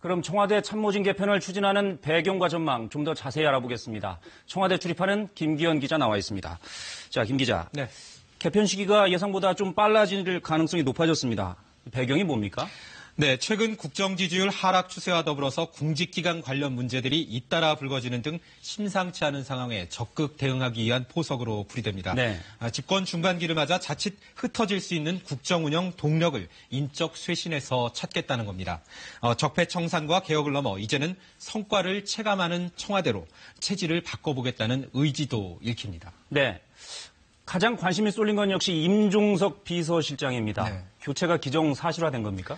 그럼 청와대 참모진 개편을 추진하는 배경과 전망 좀 더 자세히 알아보겠습니다. 청와대 출입하는 김기현 기자 나와 있습니다. 자, 김 기자. 네. 개편 시기가 예상보다 좀 빨라질 가능성이 높아졌습니다. 배경이 뭡니까? 네, 최근 국정 지지율 하락 추세와 더불어서 공직기강 관련 문제들이 잇따라 불거지는 등 심상치 않은 상황에 적극 대응하기 위한 포석으로 풀이됩니다. 네. 집권 중반기를 맞아 자칫 흩어질 수 있는 국정 운영 동력을 인적 쇄신해서 찾겠다는 겁니다. 적폐청산과 개혁을 넘어 이제는 성과를 체감하는 청와대로 체질을 바꿔보겠다는 의지도 읽힙니다. 네. 가장 관심이 쏠린 건 역시 임종석 비서실장입니다. 네. 교체가 기정사실화된 겁니까?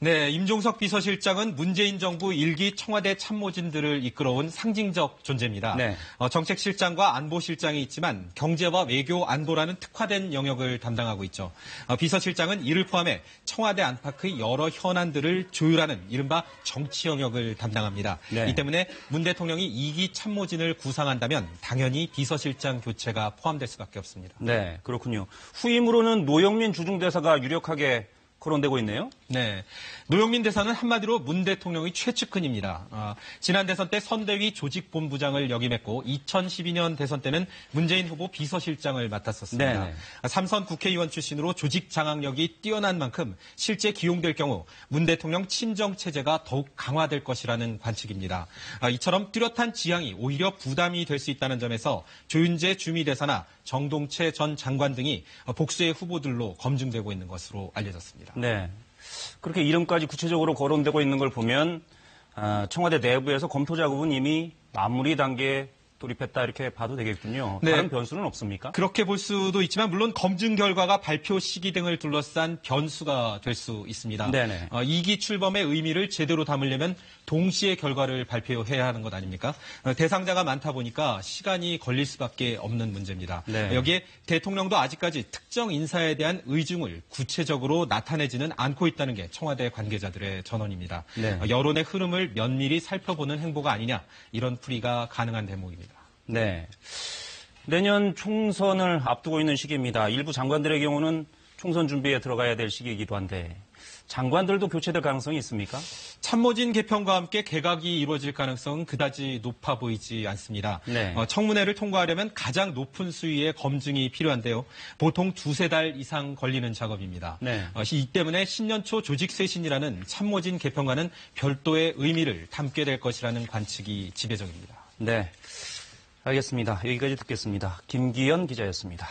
네, 임종석 비서실장은 문재인 정부 1기 청와대 참모진들을 이끌어온 상징적 존재입니다. 네. 정책실장과 안보실장이 있지만 경제와 외교 안보라는 특화된 영역을 담당하고 있죠. 비서실장은 이를 포함해 청와대 안팎의 여러 현안들을 조율하는 이른바 정치 영역을 담당합니다. 네. 이 때문에 문 대통령이 2기 참모진을 구상한다면 당연히 비서실장 교체가 포함될 수밖에 없습니다. 네, 그렇군요. 후임으로는 노영민 주중대사가 유력하게 거론되고 있네요. 네. 노영민 대사는 한마디로 문 대통령의 최측근입니다. 지난 대선 때 선대위 조직본부장을 역임했고 2012년 대선 때는 문재인 후보 비서실장을 맡았었습니다. 네. 삼선 국회의원 출신으로 조직 장악력이 뛰어난 만큼 실제 기용될 경우 문 대통령 친정 체제가 더욱 강화될 것이라는 관측입니다. 이처럼 뚜렷한 지향이 오히려 부담이 될 수 있다는 점에서 조윤재 주미대사나 정동채 전 장관 등이 복수의 후보들로 검증되고 있는 것으로 알려졌습니다. 네. 그렇게 이름까지 구체적으로 거론되고 있는 걸 보면 청와대 내부에서 검토 작업은 이미 마무리 단계에 돌입했다 이렇게 봐도 되겠군요. 네. 다른 변수는 없습니까? 그렇게 볼 수도 있지만 물론 검증 결과가 발표 시기 등을 둘러싼 변수가 될 수 있습니다. 네네. 2기 출범의 의미를 제대로 담으려면 동시에 결과를 발표해야 하는 것 아닙니까? 대상자가 많다 보니까 시간이 걸릴 수밖에 없는 문제입니다. 네. 여기에 대통령도 아직까지 특정 인사에 대한 의중을 구체적으로 나타내지는 않고 있다는 게 청와대 관계자들의 전언입니다. 네. 여론의 흐름을 면밀히 살펴보는 행보가 아니냐 이런 풀이가 가능한 대목입니다. 네. 내년 총선을 앞두고 있는 시기입니다. 일부 장관들의 경우는 총선 준비에 들어가야 될 시기이기도 한데 장관들도 교체될 가능성이 있습니까? 참모진 개편과 함께 개각이 이루어질 가능성은 그다지 높아 보이지 않습니다. 네. 청문회를 통과하려면 가장 높은 수위의 검증이 필요한데요. 보통 2-3달 이상 걸리는 작업입니다. 네. 이 때문에 신년 초 조직 쇄신이라는 참모진 개편과는 별도의 의미를 담게 될 것이라는 관측이 지배적입니다. 네. 알겠습니다. 여기까지 듣겠습니다. 김기현 기자였습니다.